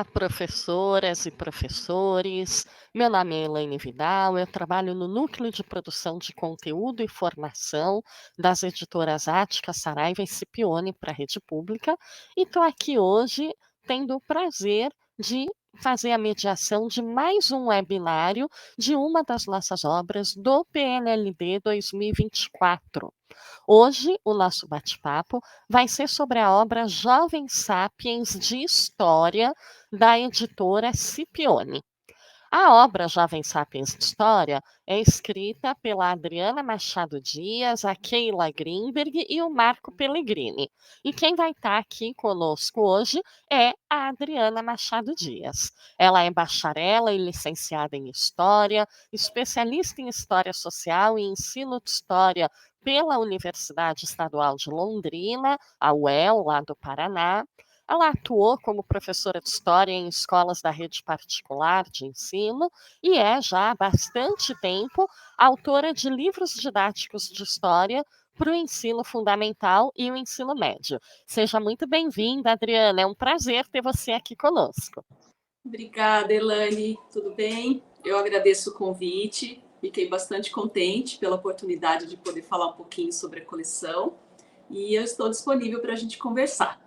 Olá, professoras e professores. Meu nome é Elaine Vidal, eu trabalho no Núcleo de Produção de Conteúdo e Formação das editoras Ática, Saraiva e Scipione para a Rede Pública e estou aqui hoje tendo o prazer de fazer a mediação de mais um webinário de uma das nossas obras do PNLD 2024. Hoje, o nosso bate-papo vai ser sobre a obra Jovens Sapiens de História, da editora Scipione. A obra Jovem Sapiens de História é escrita pela Adriana Machado Dias, a Keila Greenberg e o Marco Pellegrini. E quem vai estar aqui conosco hoje é a Adriana Machado Dias. Ela é bacharela e licenciada em História, especialista em História Social e Ensino de História pela Universidade Estadual de Londrina, a UEL, lá do Paraná. Ela atuou como professora de história em escolas da rede particular de ensino e é já há bastante tempo autora de livros didáticos de história para o ensino fundamental e o ensino médio. Seja muito bem-vinda, Adriana. É um prazer ter você aqui conosco. Obrigada, Elane. Tudo bem? Eu agradeço o convite. Fiquei bastante contente pela oportunidade de poder falar um pouquinho sobre a coleção e eu estou disponível para a gente conversar.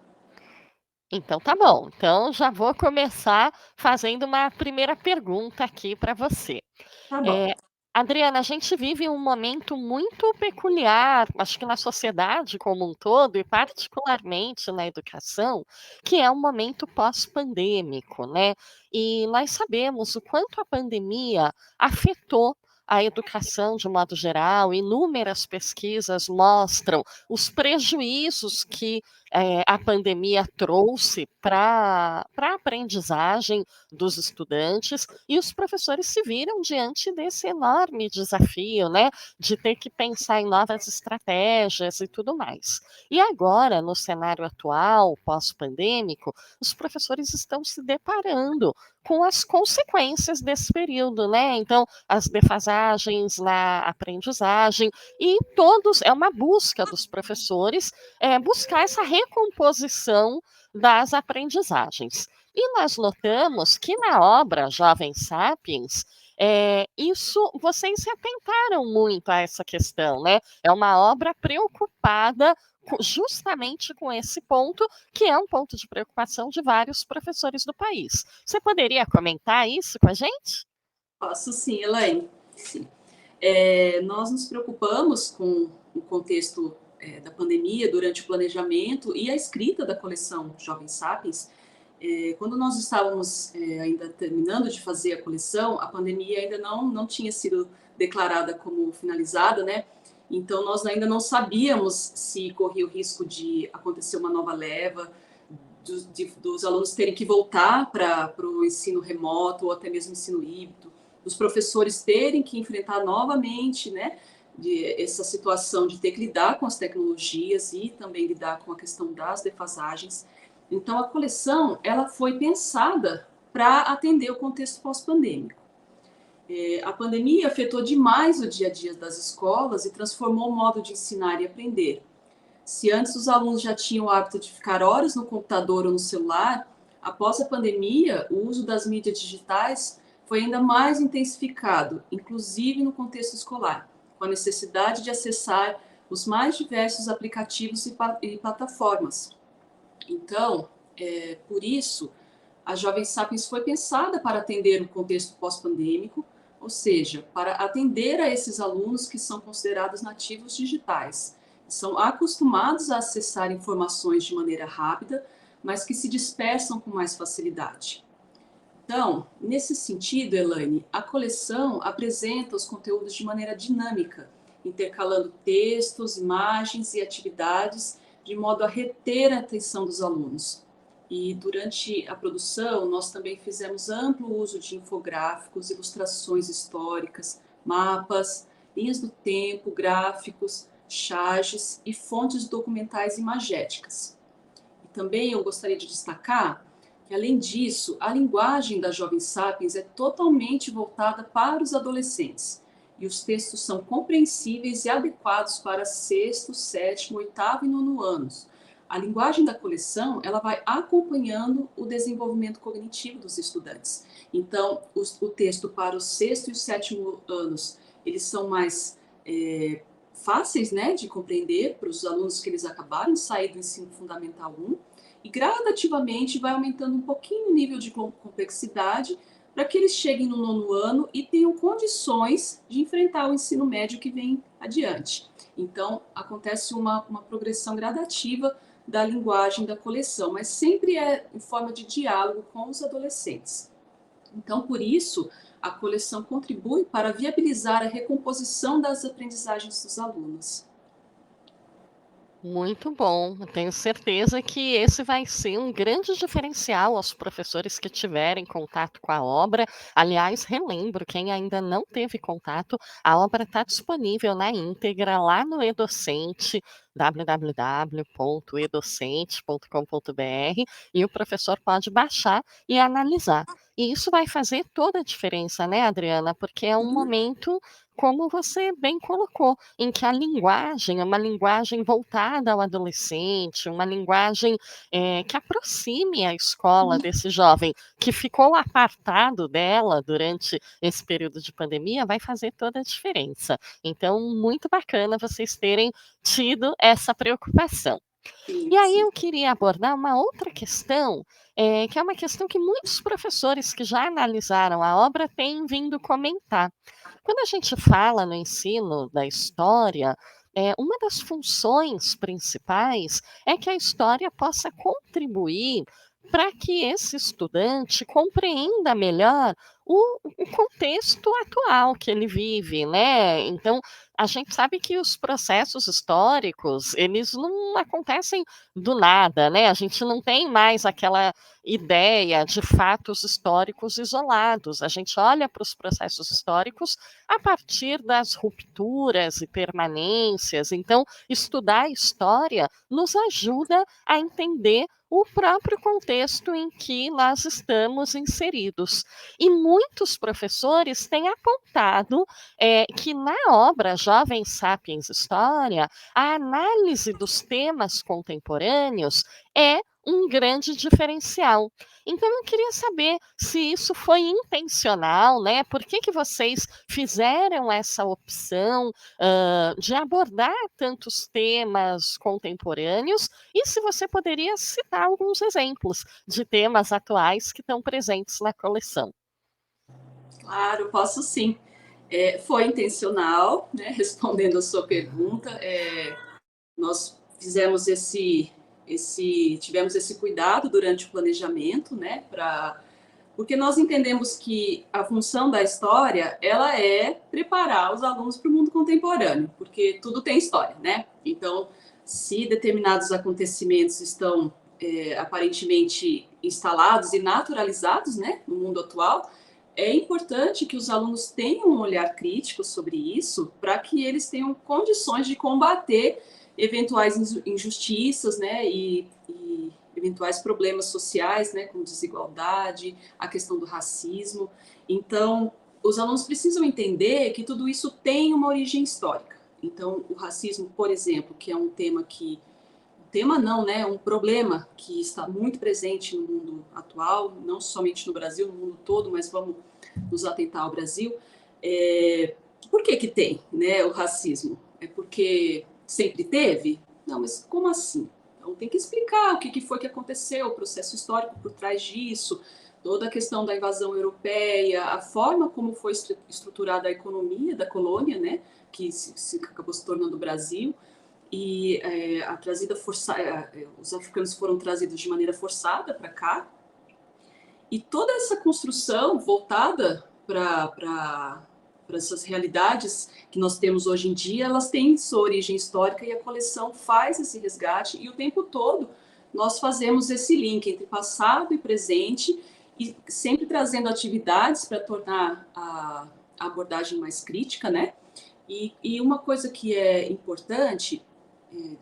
Então tá bom. Então já vou começar fazendo uma primeira pergunta aqui para você. Tá bom. É, Adriana, a gente vive um momento muito peculiar, acho que na sociedade como um todo, e particularmente na educação, que é um momento pós-pandêmico, né? E nós sabemos o quanto a pandemia afetou a educação de modo geral, inúmeras pesquisas mostram os prejuízos que a pandemia trouxe para a aprendizagem dos estudantes e os professores se viram diante desse enorme desafio, né, de ter que pensar em novas estratégias e tudo mais. E agora, no cenário atual, pós-pandêmico, os professores estão se deparando com as consequências desse período, né? Então, as defasagens na aprendizagem e todos é uma busca dos professores buscar essa recomposição das aprendizagens. E nós notamos que na obra Jovem Sapiens, isso vocês se atentaram muito a essa questão, né? É uma obra preocupada justamente com esse ponto, que é um ponto de preocupação de vários professores do país. Você poderia comentar isso com a gente? Posso sim, Elaine. Sim. Nós nos preocupamos com o contexto da pandemia durante o planejamento e a escrita da coleção Jovem Sapiens. Quando nós estávamos ainda terminando de fazer a coleção, a pandemia ainda não tinha sido declarada como finalizada, né? Então, nós ainda não sabíamos se corria o risco de acontecer uma nova leva, dos alunos terem que voltar para o ensino remoto ou até mesmo ensino híbrido, dos professores terem que enfrentar novamente, né, essa situação de ter que lidar com as tecnologias e também lidar com a questão das defasagens. Então, a coleção ela foi pensada para atender o contexto pós-pandêmico. A pandemia afetou demais o dia a dia das escolas e transformou o modo de ensinar e aprender. Se antes os alunos já tinham o hábito de ficar horas no computador ou no celular, após a pandemia, o uso das mídias digitais foi ainda mais intensificado, inclusive no contexto escolar, com a necessidade de acessar os mais diversos aplicativos e plataformas. Então, por isso, a Jovem Sapiens foi pensada para atender o contexto pós-pandêmico, ou seja, para atender a esses alunos que são considerados nativos digitais, são acostumados a acessar informações de maneira rápida, mas que se dispersam com mais facilidade. Então, nesse sentido, Elaine, a coleção apresenta os conteúdos de maneira dinâmica, intercalando textos, imagens e atividades, de modo a reter a atenção dos alunos. E durante a produção, nós também fizemos amplo uso de infográficos, ilustrações históricas, mapas, linhas do tempo, gráficos, charges e fontes documentais imagéticas. E também eu gostaria de destacar que, além disso, a linguagem da Jovem Sapiens é totalmente voltada para os adolescentes e os textos são compreensíveis e adequados para sexto, sétimo, oitavo e nono anos, A linguagem da coleção, ela vai acompanhando o desenvolvimento cognitivo dos estudantes. Então, o texto para o sexto e o sétimo anos, eles são mais fáceis, né, de compreender para os alunos que eles acabaram de sair do ensino fundamental 1, e gradativamente vai aumentando um pouquinho o nível de complexidade para que eles cheguem no nono ano e tenham condições de enfrentar o ensino médio que vem adiante. Então, acontece uma progressão gradativa da linguagem da coleção, mas sempre é em forma de diálogo com os adolescentes. Então, por isso, a coleção contribui para viabilizar a recomposição das aprendizagens dos alunos. Muito bom. Eu tenho certeza que esse vai ser um grande diferencial aos professores que tiverem contato com a obra. Aliás, relembro, quem ainda não teve contato, a obra está disponível na íntegra lá no eDocente, www.edocente.com.br, e o professor pode baixar e analisar. E isso vai fazer toda a diferença, né, Adriana? Porque é um Uhum. momento, como você bem colocou, em que a linguagem é uma linguagem voltada ao adolescente, uma linguagem que aproxime a escola desse jovem que ficou apartado dela durante esse período de pandemia, vai fazer toda a diferença. Então, muito bacana vocês terem tido essa preocupação. Sim, E aí sim. eu queria abordar uma outra questão, que é uma questão que muitos professores que já analisaram a obra têm vindo comentar. Quando a gente fala no ensino da história, uma das funções principais é que a história possa contribuir para que esse estudante compreenda melhor o contexto atual que ele vive, né? Então, a gente sabe que os processos históricos, eles não acontecem do nada, né? A gente não tem mais aquela ideia de fatos históricos isolados. A gente olha para os processos históricos a partir das rupturas e permanências. Então, estudar a história nos ajuda a entender o próprio contexto em que nós estamos inseridos. E muitos professores têm apontado que na obra Jovem Sapiens História, a análise dos temas contemporâneos é um grande diferencial. Então eu queria saber se isso foi intencional, né? Por que que vocês fizeram essa opção, de abordar tantos temas contemporâneos, e se você poderia citar alguns exemplos de temas atuais que estão presentes na coleção. Claro, posso sim. Foi intencional, né? Respondendo a sua pergunta, nós fizemos tivemos esse cuidado durante o planejamento, né? Porque nós entendemos que a função da história, ela é preparar os alunos para o mundo contemporâneo, porque tudo tem história, né? Então, se determinados acontecimentos estão aparentemente instalados e naturalizados, né, no mundo atual, é importante que os alunos tenham um olhar crítico sobre isso, para que eles tenham condições de combater eventuais injustiças, né, e eventuais problemas sociais, né, como desigualdade, a questão do racismo. Então, os alunos precisam entender que tudo isso tem uma origem histórica. Então, o racismo, por exemplo, que é um tema que tema não, né, um problema que está muito presente no mundo atual, não somente no Brasil, no mundo todo, mas vamos nos atentar ao Brasil. Por que que tem, né, o racismo? É porque sempre teve? Não, mas como assim? Então tem que explicar o que foi que aconteceu, o processo histórico por trás disso, toda a questão da invasão europeia, a forma como foi estruturada a economia da colônia, né, que acabou se tornando o Brasil, e a trazida os africanos foram trazidos de maneira forçada para cá, e toda essa construção voltada para essas realidades que nós temos hoje em dia, elas têm sua origem histórica, e a coleção faz esse resgate, e o tempo todo nós fazemos esse link entre passado e presente, e sempre trazendo atividades para tornar a abordagem mais crítica, né? E uma coisa que é importante,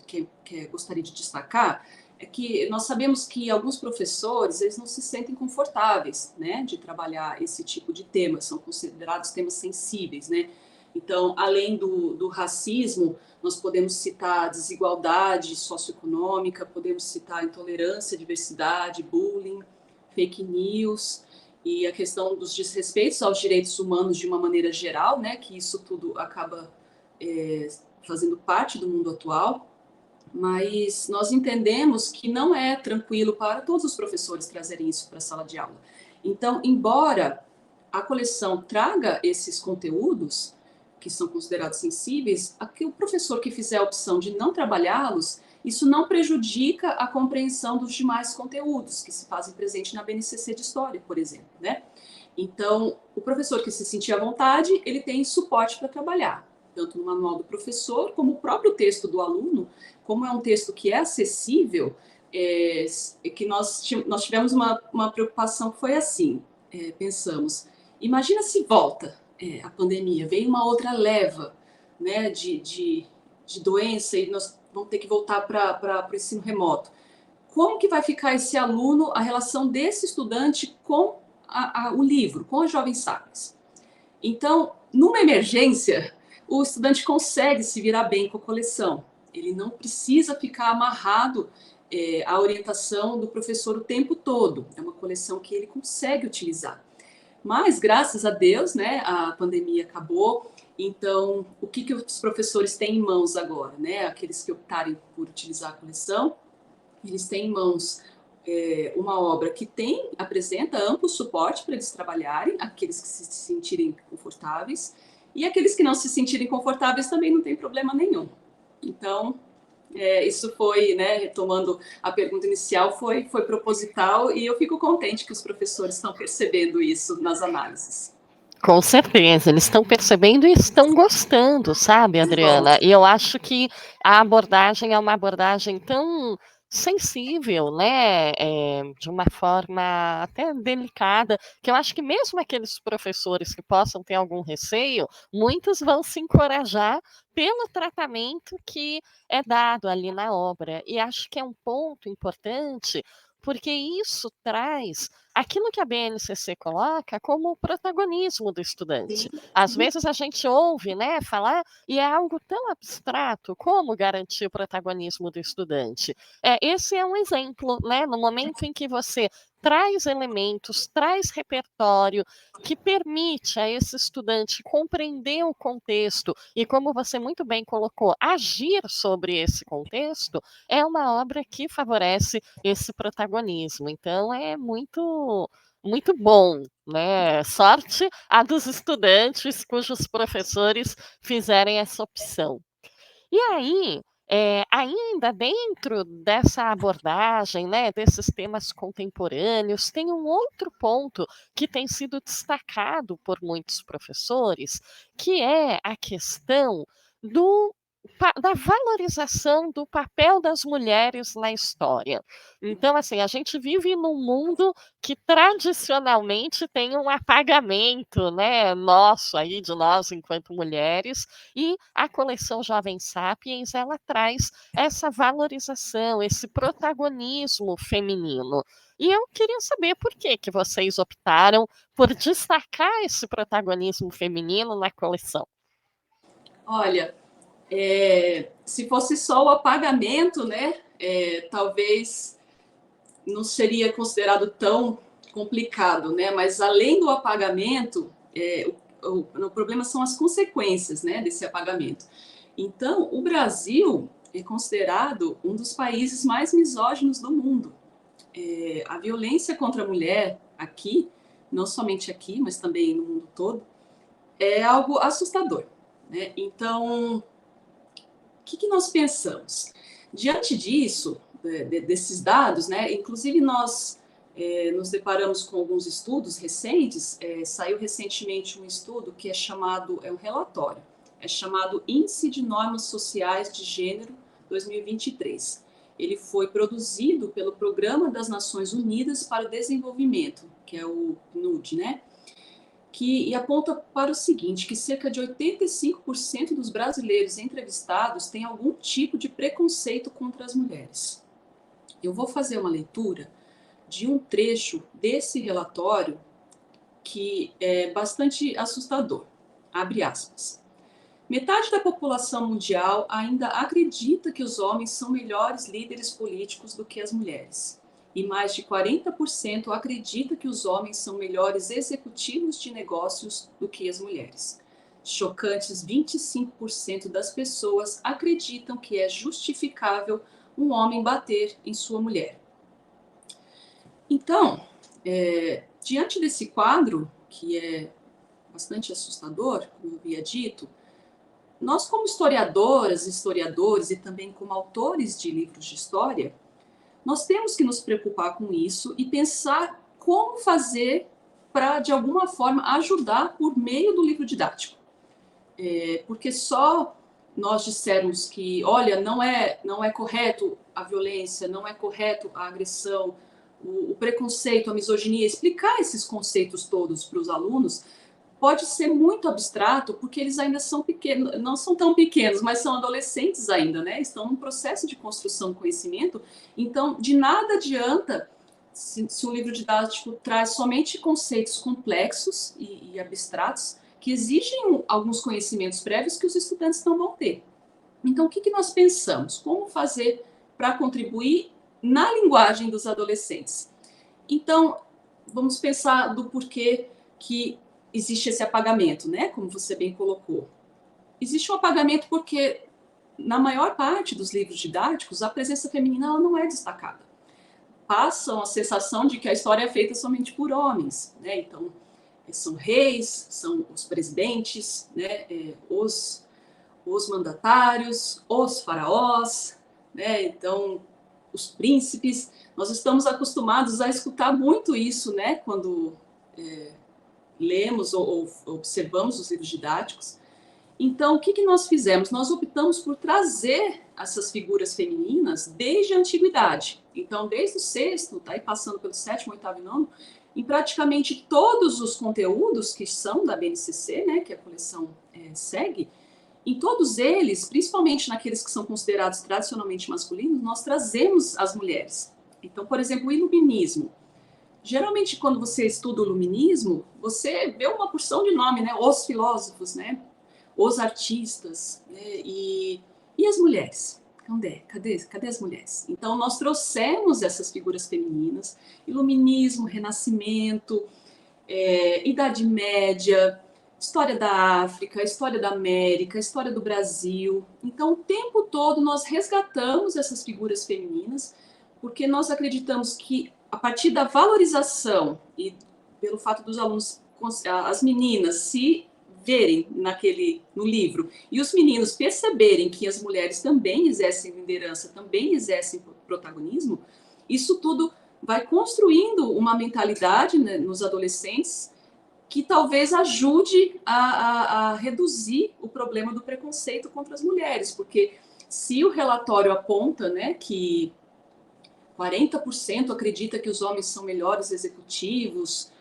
que gostaria de destacar, é que nós sabemos que alguns professores, eles não se sentem confortáveis, né, de trabalhar esse tipo de temas, são considerados temas sensíveis, né, Então, além do racismo, nós podemos citar desigualdade socioeconômica, podemos citar intolerância, diversidade, bullying, fake news e a questão dos desrespeitos aos direitos humanos de uma maneira geral, né, que isso tudo acaba fazendo parte do mundo atual, mas nós entendemos que não é tranquilo para todos os professores trazerem isso para a sala de aula. Então, embora a coleção traga esses conteúdos que são considerados sensíveis, o professor que fizer a opção de não trabalhá-los, isso não prejudica a compreensão dos demais conteúdos que se fazem presente na BNCC de História, por exemplo, né? Então, o professor que se sentir à vontade, ele tem suporte para trabalhar, tanto no manual do professor, como o próprio texto do aluno, como é um texto que é acessível, que nós tivemos uma preocupação que foi assim, pensamos, imagina se volta a pandemia, vem uma outra leva, né, de doença e nós vamos ter que voltar para o ensino remoto. Como que vai ficar esse aluno, a relação desse estudante com o livro, com a Jovem Sapiens? Então, numa emergência, o estudante consegue se virar bem com a coleção. Ele não precisa ficar amarrado à orientação do professor o tempo todo. É uma coleção que ele consegue utilizar. Mas, graças a Deus, né, a pandemia acabou. Então, o que os professores têm em mãos agora? Né? Aqueles que optarem por utilizar a coleção, eles têm em mãos uma obra que apresenta amplo suporte para eles trabalharem, aqueles que se sentirem confortáveis, e aqueles que não se sentirem confortáveis também não tem problema nenhum. Então, isso foi, né, retomando a pergunta inicial, foi proposital, e eu fico contente que os professores estão percebendo isso nas análises. Com certeza, eles estão percebendo e estão gostando, sabe, Adriana? E eu acho que a abordagem é uma abordagem tão sensível, né, de uma forma até delicada, que eu acho que mesmo aqueles professores que possam ter algum receio, muitos vão se encorajar pelo tratamento que é dado ali na obra. E acho que é um ponto importante, porque isso traz aquilo que a BNCC coloca como o protagonismo do estudante. Às vezes a gente ouve, né, falar e é algo tão abstrato como garantir o protagonismo do estudante. Esse é um exemplo, né, no momento em que você traz elementos, traz repertório que permite a esse estudante compreender o contexto e, como você muito bem colocou, agir sobre esse contexto, é uma obra que favorece esse protagonismo. Então é muito bom, né? Sorte a dos estudantes cujos professores fizerem essa opção. E aí, ainda dentro dessa abordagem, né, desses temas contemporâneos, tem um outro ponto que tem sido destacado por muitos professores, que é a questão da valorização do papel das mulheres na história. Então, assim, a gente vive num mundo que tradicionalmente tem um apagamento, né, nosso aí, de nós enquanto mulheres, e a coleção Jovem Sapiens, ela traz essa valorização, esse protagonismo feminino. E eu queria saber por que vocês optaram por destacar esse protagonismo feminino na coleção. Olha, se fosse só o apagamento, né, talvez não seria considerado tão complicado, né? Mas além do apagamento, o problema são as consequências, né, desse apagamento. Então, o Brasil é considerado um dos países mais misóginos do mundo. A violência contra a mulher aqui, não somente aqui, mas também no mundo todo, é algo assustador, né? Então, o que nós pensamos? Diante disso, desses dados, né, inclusive nós nos deparamos com alguns estudos recentes, saiu recentemente um estudo que é um relatório, é chamado Índice de Normas Sociais de Gênero 2023. Ele foi produzido pelo Programa das Nações Unidas para o Desenvolvimento, que é o PNUD, né? E aponta para o seguinte, que cerca de 85% dos brasileiros entrevistados têm algum tipo de preconceito contra as mulheres. Eu vou fazer uma leitura de um trecho desse relatório que é bastante assustador. Abre aspas. Metade da população mundial ainda acredita que os homens são melhores líderes políticos do que as mulheres. E mais de 40% acredita que os homens são melhores executivos de negócios do que as mulheres. Chocantes 25% das pessoas acreditam que é justificável um homem bater em sua mulher. Então, diante desse quadro, que é bastante assustador, como eu havia dito, nós, como historiadoras, historiadores e também como autores de livros de história, nós temos que nos preocupar com isso e pensar como fazer para, de alguma forma, ajudar por meio do livro didático. Porque só nós dissermos que, olha, não é correto a violência, não é correto a agressão, o preconceito, a misoginia, explicar esses conceitos todos para os alunos, pode ser muito abstrato, porque eles ainda são pequenos, não são tão pequenos, mas são adolescentes ainda, né? Estão num processo de construção do conhecimento, então de nada adianta se um livro didático traz somente conceitos complexos e abstratos, que exigem alguns conhecimentos prévios que os estudantes não vão ter. Então, o que nós pensamos? Como fazer para contribuir na linguagem dos adolescentes? Então, vamos pensar do porquê que existe esse apagamento, né? Como você bem colocou. Existe um apagamento porque, na maior parte dos livros didáticos, a presença feminina ela não é destacada. Passam a sensação de que a história é feita somente por homens, né? Então, são reis, são os presidentes, né? Os mandatários, os faraós, né? Então, os príncipes. Nós estamos acostumados a escutar muito isso, né? Quando lemos ou observamos os livros didáticos. Então, o que nós fizemos? Nós optamos por trazer essas figuras femininas desde a antiguidade. Então, desde o sexto, tá aí passando pelo sétimo, oitavo e nono, em praticamente todos os conteúdos que são da BNCC, né, que a coleção segue, em todos eles, principalmente naqueles que são considerados tradicionalmente masculinos, nós trazemos as mulheres. Então, por exemplo, o iluminismo. Geralmente, quando você estuda o iluminismo, você vê uma porção de nome, né? Os filósofos, né? Os artistas, né? E as mulheres? Cadê as mulheres? Então, nós trouxemos essas figuras femininas, iluminismo, renascimento, Idade Média, história da África, história da América, história do Brasil. Então, o tempo todo nós resgatamos essas figuras femininas, porque nós acreditamos que a partir da valorização e pelo fato dos alunos, as meninas se verem no livro e os meninos perceberem que as mulheres também exercem liderança, também exercem protagonismo, isso tudo vai construindo uma mentalidade, né, nos adolescentes que talvez ajude a reduzir o problema do preconceito contra as mulheres, porque se o relatório aponta, né, que 40% acredita que os homens são melhores executivos,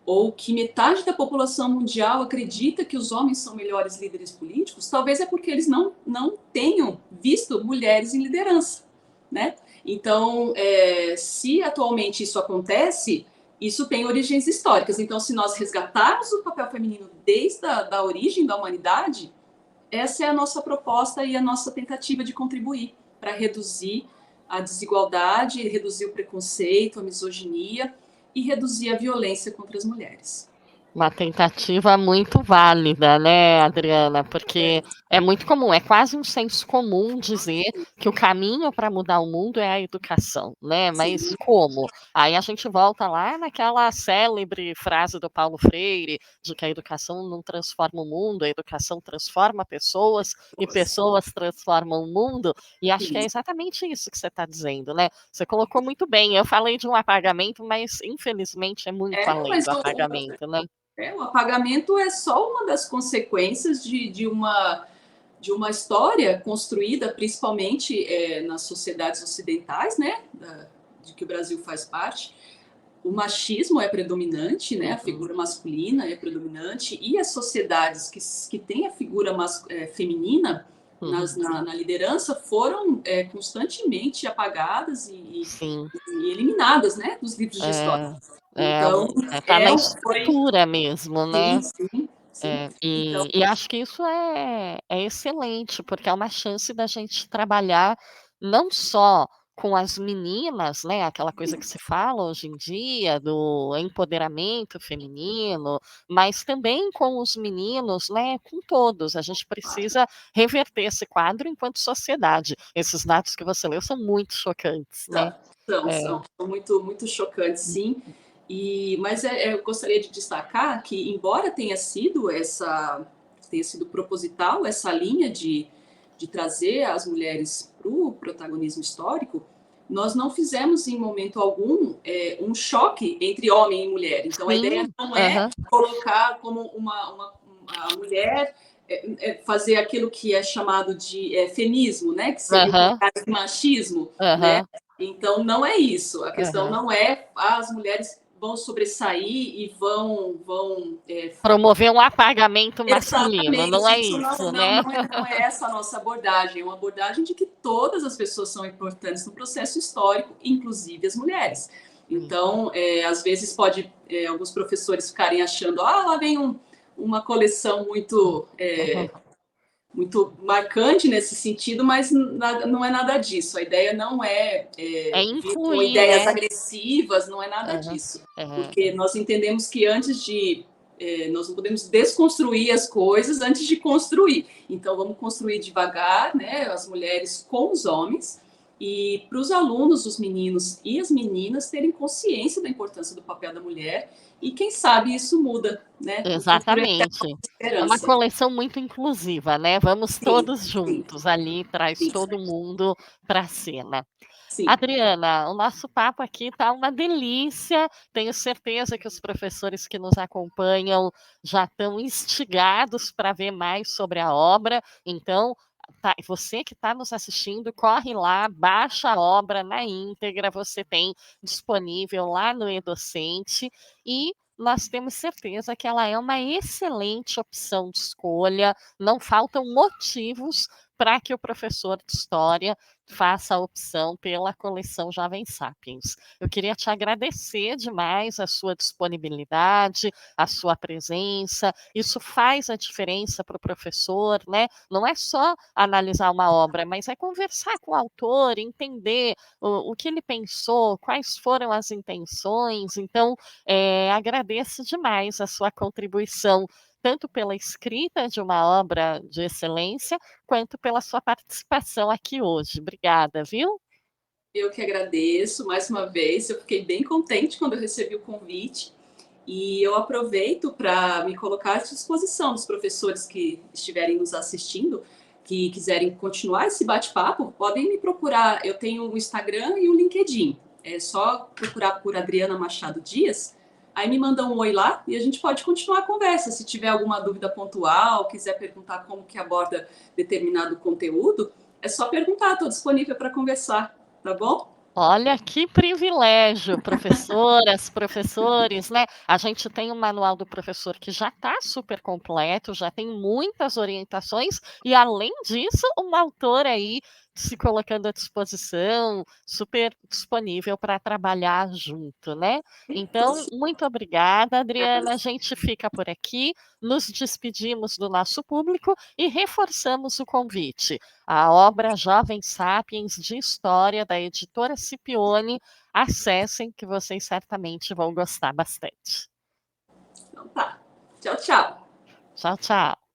ou que metade da população mundial acredita que os homens são melhores líderes políticos, talvez é porque eles não tenham visto mulheres em liderança, né? Então, se atualmente isso acontece, isso tem origens históricas. Então, se nós resgatarmos o papel feminino desde a origem da humanidade, essa é a nossa proposta e a nossa tentativa de contribuir para reduzir a desigualdade, reduzir o preconceito, a misoginia e reduzir a violência contra as mulheres. Uma tentativa muito válida, né, Adriana? Porque é muito comum, é quase um senso comum dizer que o caminho para mudar o mundo é a educação, né? Mas Sim. como? Aí a gente volta lá naquela célebre frase do Paulo Freire, de que a educação não transforma o mundo, a educação transforma pessoas e pessoas transformam o mundo. E acho que é exatamente isso que você está dizendo, né? Você colocou muito bem. Eu falei de um apagamento, mas infelizmente é muito além do apagamento, né? O apagamento é só uma das consequências de uma história construída principalmente nas sociedades ocidentais, né, de que o Brasil faz parte. O machismo é predominante, né, a figura masculina é predominante, e as sociedades que têm a figura feminina na liderança foram constantemente apagadas e eliminadas, né, dos livros de história. Então, tá na estrutura mesmo, né? Sim, sim. Então, E acho que isso é excelente, porque é uma chance da gente trabalhar não só com as meninas, né, aquela coisa que se fala hoje em dia do empoderamento feminino, mas também com os meninos, né, com todos. A gente precisa reverter esse quadro enquanto sociedade. Esses dados que você leu são muito chocantes, né. É. são muito, muito chocantes, sim. Mas eu gostaria de destacar que, embora tenha sido proposital essa linha de trazer as mulheres para o protagonismo histórico, nós não fizemos em momento algum um choque entre homem e mulher. Então a ideia Sim, não é aham, colocar como uma mulher fazer aquilo que é chamado de feminismo, né? Que seria o aham, contrário de machismo, né? aham, Então não é isso. A questão aham. não é as mulheres vão sobressair e vão Promover um apagamento masculino, não é exatamente. Isso isso, né. não é essa a nossa abordagem. É uma abordagem de que todas as pessoas são importantes no processo histórico, inclusive as mulheres. Então, às vezes pode alguns professores ficarem achando, lá vem uma coleção muito marcante nesse sentido, mas não é nada disso. A ideia não É vir com incluir, ideias né. agressivas, não é nada Aham, disso. aham. Porque nós entendemos que nós não podemos desconstruir as coisas antes de construir. Então, vamos construir devagar, né, as mulheres com os homens, e para os alunos, os meninos e as meninas terem consciência da importância do papel da mulher, e quem sabe isso muda, né? No futuro é Exatamente. É uma esperança. coleção muito inclusiva, né, vamos Sim, todos sim, juntos ali, traz sim, todo mundo pra cena. sim. Adriana, o nosso papo aqui tá uma delícia, tenho certeza que os professores que nos acompanham já estão instigados para ver mais sobre a obra, então, você que está nos assistindo, corre lá, baixa a obra na íntegra, você tem disponível lá no E-Docente, e nós temos certeza que ela é uma excelente opção de escolha, não faltam motivos para que o professor de história faça a opção pela coleção Jovem Sapiens. Eu queria te agradecer demais a sua disponibilidade, a sua presença. Isso faz a diferença para o professor, né? Não é só analisar uma obra, mas é conversar com o autor, entender o que ele pensou, quais foram as intenções. Então, agradeço demais a sua contribuição, tanto pela escrita de uma obra de excelência, quanto pela sua participação aqui hoje. Obrigada, viu? Eu que agradeço mais uma vez. Eu fiquei bem contente quando eu recebi o convite e eu aproveito para me colocar à disposição dos professores que estiverem nos assistindo, que quiserem continuar esse bate-papo, podem me procurar. Eu tenho o Instagram e o LinkedIn. É só procurar por Adriana Machado Dias. Aí me manda um oi lá e a gente pode continuar a conversa. Se tiver alguma dúvida pontual, quiser perguntar como que aborda determinado conteúdo, é só perguntar. Estou disponível para conversar, tá bom? Olha que privilégio, professoras, professores, né? A gente tem um manual do professor que já está super completo, já tem muitas orientações, e além disso, um autor aí se colocando à disposição, super disponível para trabalhar junto, né? Então, muito obrigada, Adriana. A gente fica por aqui, nos despedimos do nosso público e reforçamos o convite. A obra Jovem Sapiens de História, da editora Scipione. Acessem, que vocês certamente vão gostar bastante. Então tá. Tchau, tchau. Tchau, tchau.